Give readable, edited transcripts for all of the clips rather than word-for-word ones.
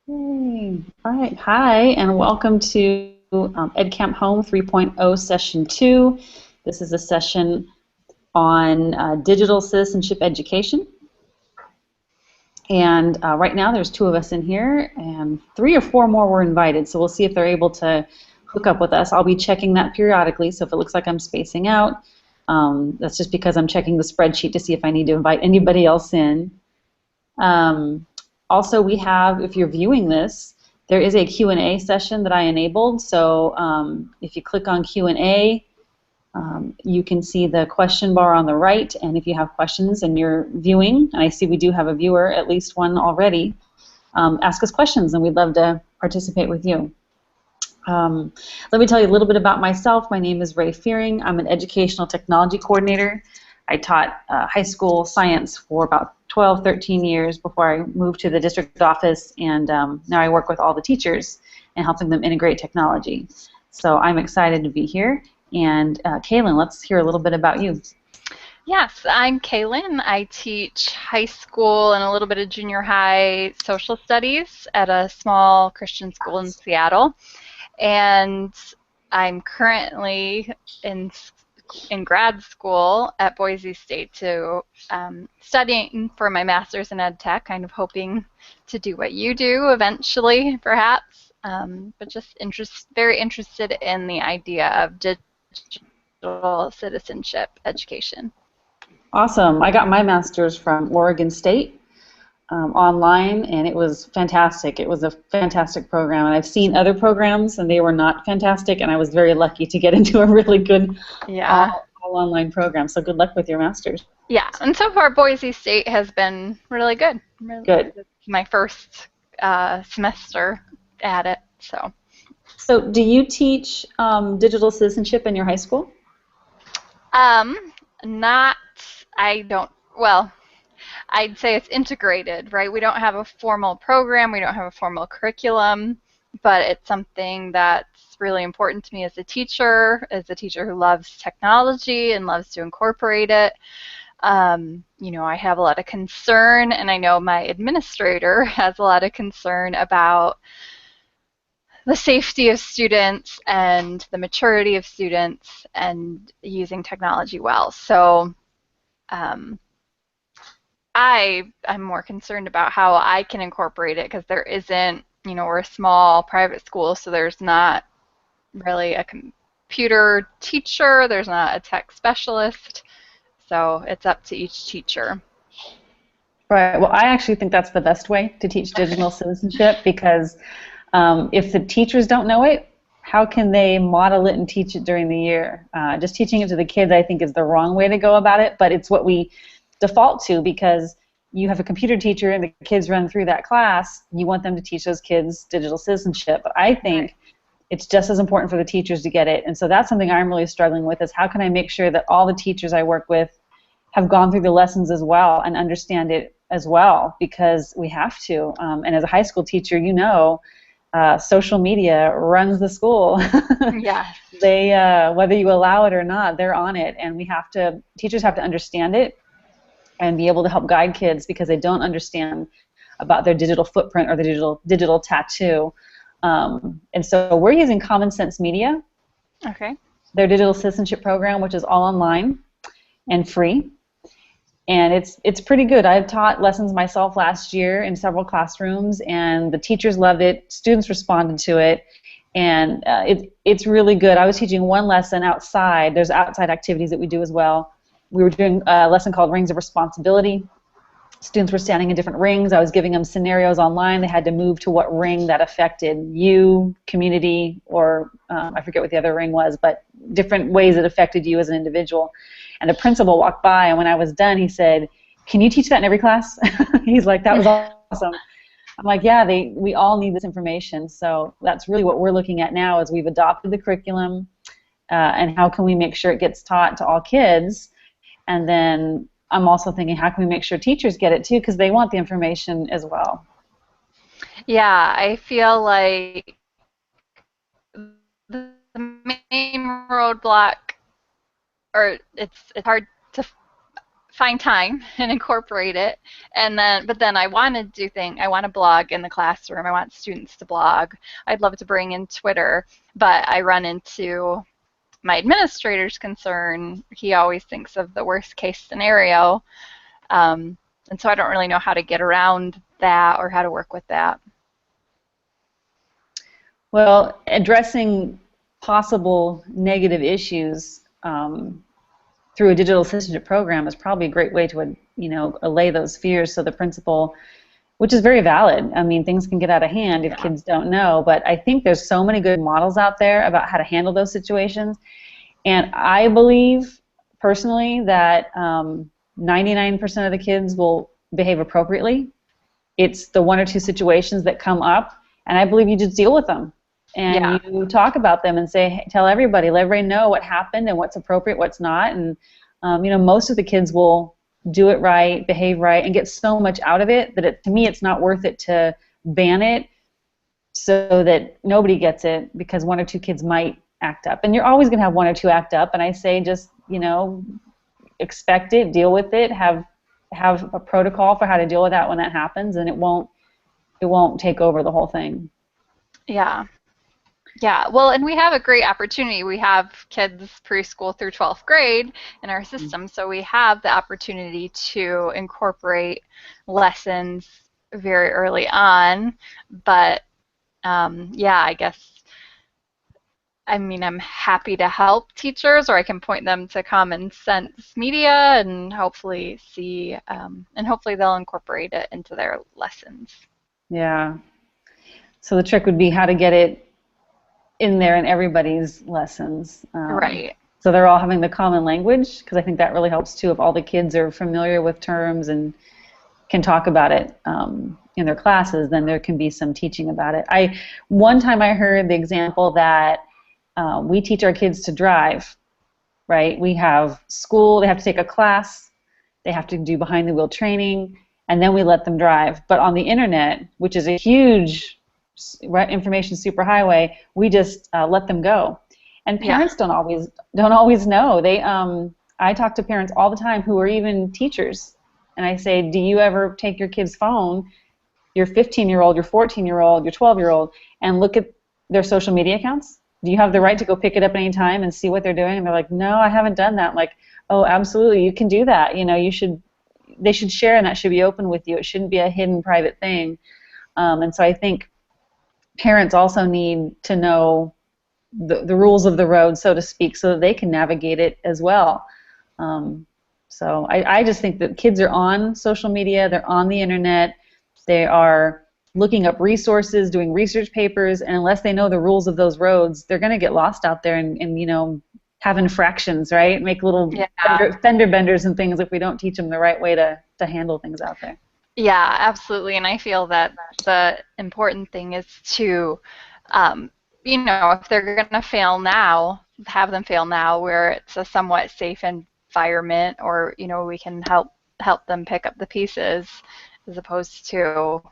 Yay. All right. Hi, and welcome to Edcamp Home 3.0 Session 2. This is a session on digital citizenship education. And right now there's two of us in here, and three or four more were invited, so we'll see if they're able to hook up with us. I'll be checking that periodically, so if it looks like I'm spacing out, that's just because I'm checking the spreadsheet to see if I need to invite anybody else in. Also, we have, if you're viewing this, there is a Q&A session that I enabled. So if you click on Q&A, you can see the question bar on the right. And if you have questions and you're viewing, and I see we do have a viewer, at least one already, ask us questions, and we'd love to participate with you. Let me tell you a little bit about myself. My name is Ray Fearing. I'm an educational technology coordinator. I taught high school science for about 12, 13 years before I moved to the district office, and now I work with all the teachers and helping them integrate technology. So I'm excited to be here. And Kaylin, let's hear a little bit about you. Yes, I'm Kaylin. I teach high school and a little bit of junior high social studies at a small Christian school in Seattle. And I'm currently in grad school at Boise State studying for my master's in ed tech, kind of hoping to do what you do eventually, perhaps. But just very interested in the idea of digital citizenship education. Awesome. I got my master's from Oregon State online, and it was fantastic. It was a fantastic program, and I've seen other programs, and they were not fantastic, and I was very lucky to get into a really good all online program. So good luck with your master's. Yeah, and so far Boise State has been really good. Good. It's my first semester at it, so. So do you teach digital citizenship in your high school? Well, I'd say it's integrated, right? We don't have a formal program, we don't have a formal curriculum, but it's something that's really important to me as a teacher who loves technology and loves to incorporate it. I have a lot of concern, and I know my administrator has a lot of concern about the safety of students and the maturity of students and using technology well. So I'm more concerned about how I can incorporate it, because there isn't, we're a small private school, so there's not really a computer teacher, there's not a tech specialist, so it's up to each teacher. Right. Well, I actually think that's the best way to teach digital citizenship, because if the teachers don't know it, how can they model it and teach it during the year? Just teaching it to the kids, I think, is the wrong way to go about it, but it's what we default to, because you have a computer teacher and the kids run through that class. You want them to teach those kids digital citizenship, but I think it's just as important for the teachers to get it. And so that's something I'm really struggling with, is how can I make sure that all the teachers I work with have gone through the lessons as well and understand it as well, because we have to. And as a high school teacher, social media runs the school. Yeah. They, whether you allow it or not, they're on it, and teachers have to understand it and be able to help guide kids, because they don't understand about their digital footprint or the digital tattoo. And so we're using Common Sense Media, their digital citizenship program, which is all online and free. And it's pretty good. I've taught lessons myself last year in several classrooms, and the teachers loved it. Students responded to it, and it's really good. I was teaching one lesson outside. There's outside activities that we do as well. We were doing a lesson called Rings of Responsibility. Students were standing in different rings. I was giving them scenarios online. They had to move to what ring that affected you, community, or I forget what the other ring was, but different ways it affected you as an individual. And the principal walked by, and when I was done, he said, "Can you teach that in every class?" He's like, "That was awesome." I'm like, "Yeah, we all need this information." So that's really what we're looking at now, is we've adopted the curriculum, and how can we make sure it gets taught to all kids. And then I'm also thinking, how can we make sure teachers get it too, because they want the information as well. Yeah, I feel like the main roadblock, or it's hard to find time and incorporate it. But then I want to I want to blog in the classroom. I want students to blog. I'd love to bring in Twitter, but I run into my administrator's concern. He always thinks of the worst case scenario. And so I don't really know how to get around that or how to work with that. Well, addressing possible negative issues through a digital citizenship program is probably a great way to, allay those fears. So the principal, which is very valid. I mean, things can get out of hand if kids don't know, but I think there's so many good models out there about how to handle those situations. And I believe personally that 99% of the kids will behave appropriately. It's the one or two situations that come up, and I believe you just deal with them. And you talk about them and say, tell everybody, let everybody know what happened and what's appropriate, what's not. And, most of the kids will do it right, behave right, and get so much out of it that to me it's not worth it to ban it so that nobody gets it because one or two kids might act up. And you're always going to have one or two act up. And I say just, expect it, deal with it, have a protocol for how to deal with that when that happens, and it won't take over the whole thing. Yeah. Yeah, well, and we have a great opportunity. We have kids preschool through 12th grade in our system, so we have the opportunity to incorporate lessons very early on. But, I guess, I'm happy to help teachers, or I can point them to common sense media and hopefully hopefully they'll incorporate it into their lessons. Yeah. So the trick would be how to get it in there in everybody's lessons. Right. So they're all having the common language, because I think that really helps too. If all the kids are familiar with terms and can talk about it in their classes, then there can be some teaching about it. One time I heard the example that we teach our kids to drive, right? We have school, they have to take a class, they have to do behind the wheel training, and then we let them drive. But on the internet, which is a huge information superhighway, we just let them go. And parents don't always know. I talk to parents all the time who are even teachers, and I say, do you ever take your kid's phone, your 15-year-old, your 14-year-old, your 12-year-old, and look at their social media accounts? Do you have the right to go pick it up any time and see what they're doing? And they're like, no, I haven't done that. I'm like, oh, absolutely, you can do that. They should share, and that should be open with you. It shouldn't be a hidden private thing. And so I think parents also need to know the rules of the road, so to speak, so that they can navigate it as well. So I just think that kids are on social media, they're on the internet, they are looking up resources, doing research papers, and unless they know the rules of those roads, they're going to get lost out there and have infractions, right? Make little fender benders and things if we don't teach them the right way to handle things out there. Yeah, absolutely. And I feel that the important thing is to, if they're going to fail now, have them fail now where it's a somewhat safe environment, or, we can help them pick up the pieces as opposed to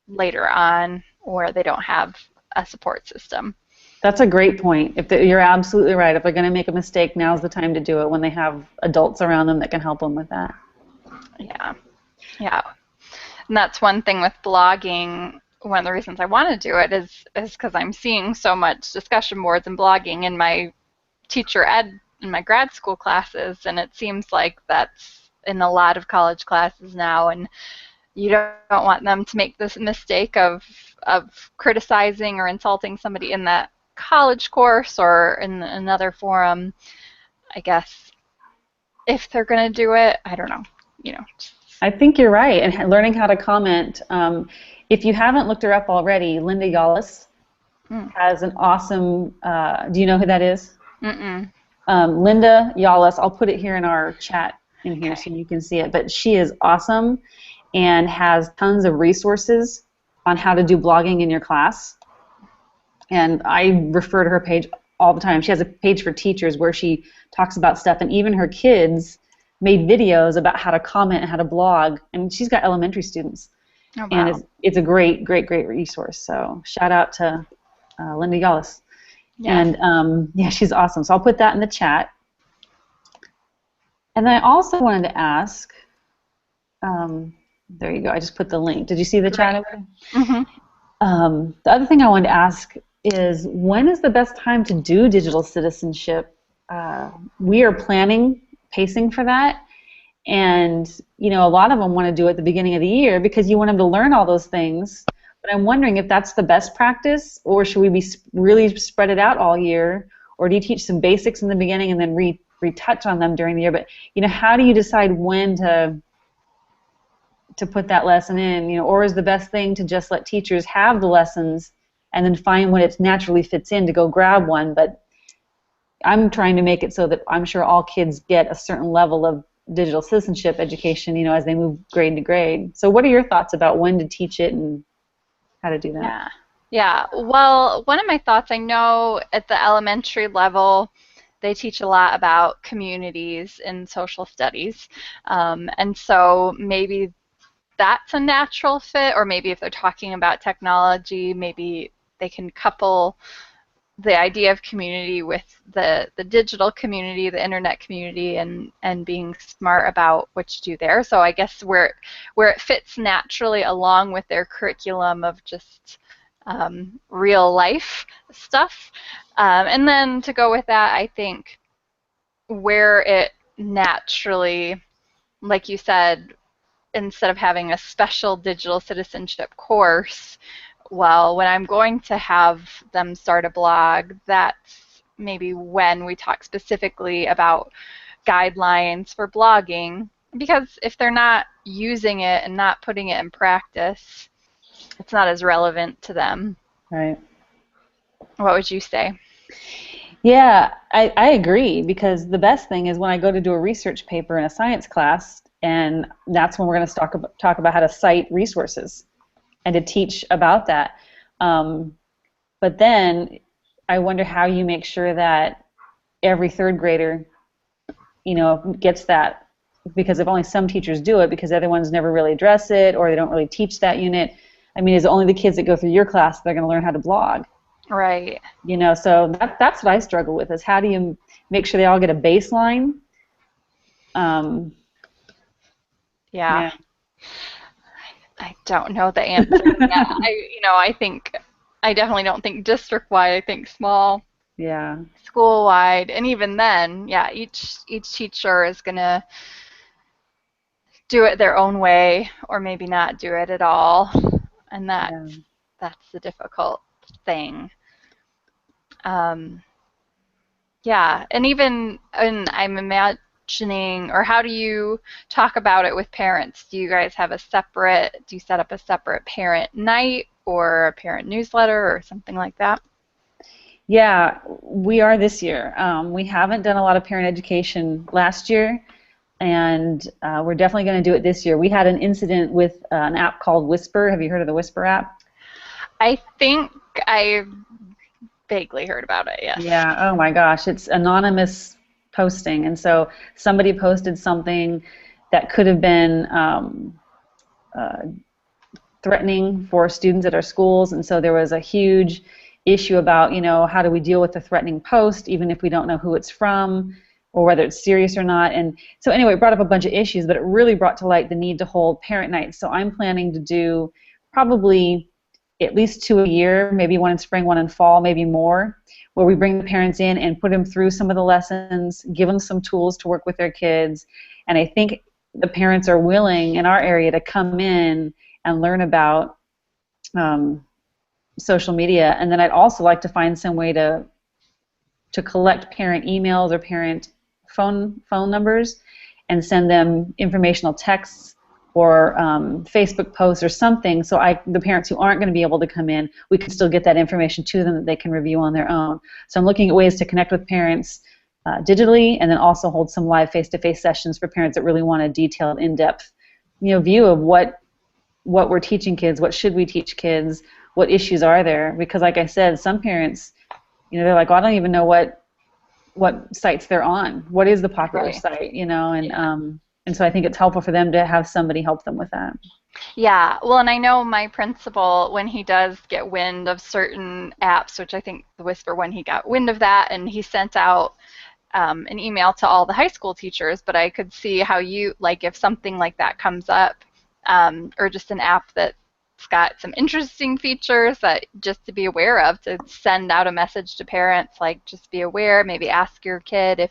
later on where they don't have a support system. That's a great point. You're absolutely right. If they're going to make a mistake, now's the time to do it, when they have adults around them that can help them with that. Yeah, and that's one thing with blogging. One of the reasons I want to do it is because I'm seeing so much discussion boards and blogging in my teacher ed in my grad school classes, and it seems like that's in a lot of college classes now, and you don't want them to make this mistake of criticizing or insulting somebody in that college course or in another forum. I guess if they're going to do it, I don't know, I think you're right, and learning how to comment. If you haven't looked her up already, Linda Yallis has an awesome, do you know who that is? Mm-mm. Linda Yallis, I'll put it here in our chat in here so you can see it, but she is awesome and has tons of resources on how to do blogging in your class. And I refer to her page all the time. She has a page for teachers where she talks about stuff, and even her kids made videos about how to comment and how to blog, and she's got elementary students. Oh, wow. And it's a great, great, great resource. So shout out to Linda Yallis. Yeah. And she's awesome. So I'll put that in the chat. And then I also wanted to ask, there you go, I just put the link. Did you see the chat over there? The other thing I wanted to ask is, when is the best time to do digital citizenship? We are pacing for that. And, you know, a lot of them want to do it at the beginning of the year because you want them to learn all those things. But I'm wondering if that's the best practice, or should we be really spread it out all year? Or do you teach some basics in the beginning and then retouch on them during the year? But, you know, how do you decide when to put that lesson in? You know, or is the best thing to just let teachers have the lessons and then find when it naturally fits in to go grab one? But I'm trying to make it so that I'm sure all kids get a certain level of digital citizenship education, you know, as they move grade to grade. So what are your thoughts about when to teach it and how to do that? Yeah. Well, one of my thoughts, I know at the elementary level, they teach a lot about communities in social studies. And so maybe that's a natural fit, or maybe if they're talking about technology, maybe they can couple the idea of community with the digital community, the internet community, and being smart about what to do there. So I guess where it fits naturally along with their curriculum of just real life stuff. And then to go with that, I think where it naturally, like you said, instead of having a special digital citizenship course, well, when I'm going to have them start a blog, that's maybe when we talk specifically about guidelines for blogging, because if they're not using it and not putting it in practice, it's not as relevant to them. Right. What would you say? Yeah, I agree, because the best thing is when I go to do a research paper in a science class, and that's when we're going to talk about how to cite resources and to teach about that. But then I wonder how you make sure that every third grader, you know, gets that, because if only some teachers do it, because other ones never really address it, or they don't really teach that unit. I mean, is it only the kids that go through your class that are going to learn how to blog? Right. You know, so that's what I struggle with, is how do you make sure they all get a baseline? Yeah. I don't know the answer to that. I definitely don't think district-wide. I think small, school-wide, and even then, yeah, each teacher is gonna do it their own way, or maybe not do it at all, and that's the difficult thing. Yeah, and I'm imagining, or how do you talk about it with parents? Do you set up a separate parent night or a parent newsletter or something like that? Yeah, we are this year. We haven't done a lot of parent education last year, and we're definitely going to do it this year. We had an incident with an app called Whisper. Have you heard of the Whisper app? I think I vaguely heard about it, yes. Yeah, oh my gosh, it's anonymous posting, and so somebody posted something that could have been threatening for students at our schools, and so there was a huge issue about, you know, how do we deal with the threatening post, even if we don't know who it's from, or whether it's serious or not. And so anyway, it brought up a bunch of issues, but it really brought to light the need to hold parent nights. So I'm planning to do probably at least 2 a year, maybe one in spring, one in fall, maybe more, where we bring the parents in and put them through some of the lessons, give them some tools to work with their kids. And I think the parents are willing in our area to come in and learn about social media. And then I'd also like to find some way to collect parent emails or parent phone numbers and send them informational texts or Facebook posts or something, so the parents who aren't going to be able to come in, we can still get that information to them that they can review on their own. So I'm looking at ways to connect with parents digitally, and then also hold some live face-to-face sessions for parents that really want a detailed, in-depth, you know, view of what we're teaching kids, what should we teach kids, what issues are there. Because like I said, some parents, you know, they're like, well, I don't even know what sites they're on. What is the popular site, you know, and so I think it's helpful for them to have somebody help them with that. Yeah, well, and I know my principal, when he does get wind of certain apps, which I think the Whisper, when he got wind of that, and he sent out an email to all the high school teachers, but I could see how you, like, if something like that comes up, or just an app that's got some interesting features that just to be aware of, to send out a message to parents, like, just be aware, maybe ask your kid if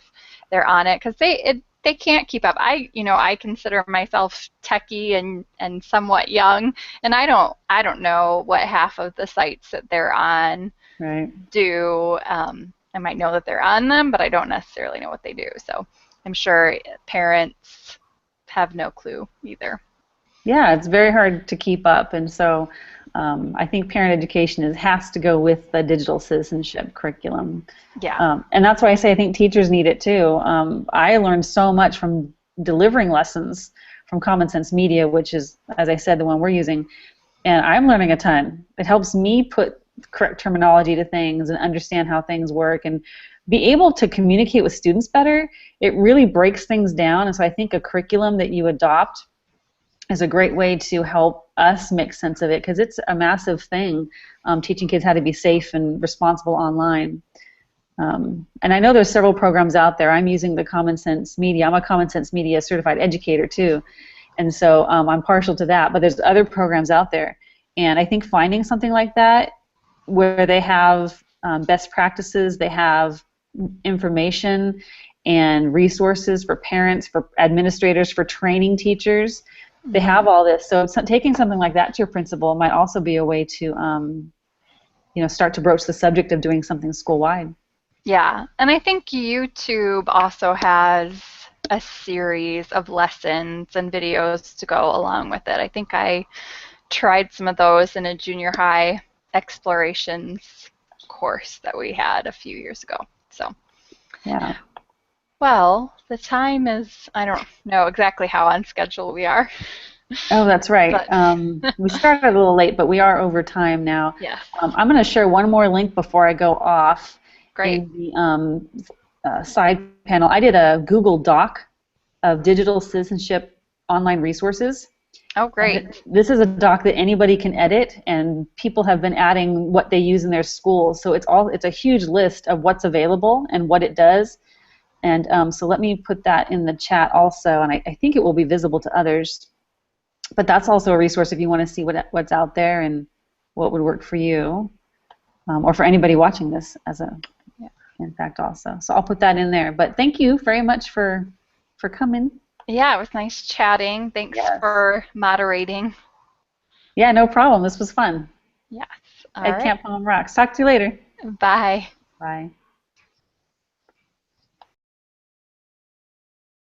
they're on it, because they can't keep up. I consider myself techie and somewhat young, and I don't know what half of the sites that they're on do. I might know that they're on them, but I don't necessarily know what they do. So I'm sure parents have no clue either. Yeah, it's very hard to keep up, and so I think parent education has to go with the digital citizenship curriculum. Yeah. And that's why I say I think teachers need it too. I learned so much from delivering lessons from Common Sense Media, which is, as I said, the one we're using, and I'm learning a ton. It helps me put correct terminology to things and understand how things work and be able to communicate with students better. It really breaks things down, and so I think a curriculum that you adopt is a great way to help us make sense of it, because it's a massive thing, teaching kids how to be safe and responsible online. And I know there's several programs out there. I'm using the Common Sense Media. I'm a Common Sense Media certified educator too, and so I'm partial to that, but there's other programs out there. And I think finding something like that where they have best practices, they have information and resources for parents, for administrators, for training teachers. They have all this. So taking something like that to your principal might also be a way to start to broach the subject of doing something school-wide. Yeah, and I think YouTube also has a series of lessons and videos to go along with it. I think I tried some of those in a junior high explorations course that we had a few years ago. So, yeah. Well, the time is, I don't know exactly how on schedule we are. Oh, that's right. We started a little late, but we are over time now. Yes. I'm going to share one more link before I go off. Great. In the side panel. I did a Google Doc of digital citizenship online resources. Oh, great. This is a doc that anybody can edit, and people have been adding what they use in their schools. So it's a huge list of what's available and what it does. And so let me put that in the chat also, and I think it will be visible to others. But that's also a resource if you want to see what's out there and what would work for you, or for anybody watching this in fact also. So I'll put that in there. But thank you very much for coming. Yeah, it was nice chatting. Thanks for moderating. Yeah, no problem. This was fun. Yes. EdCamphOME rocks. Talk to you later. Bye. Bye.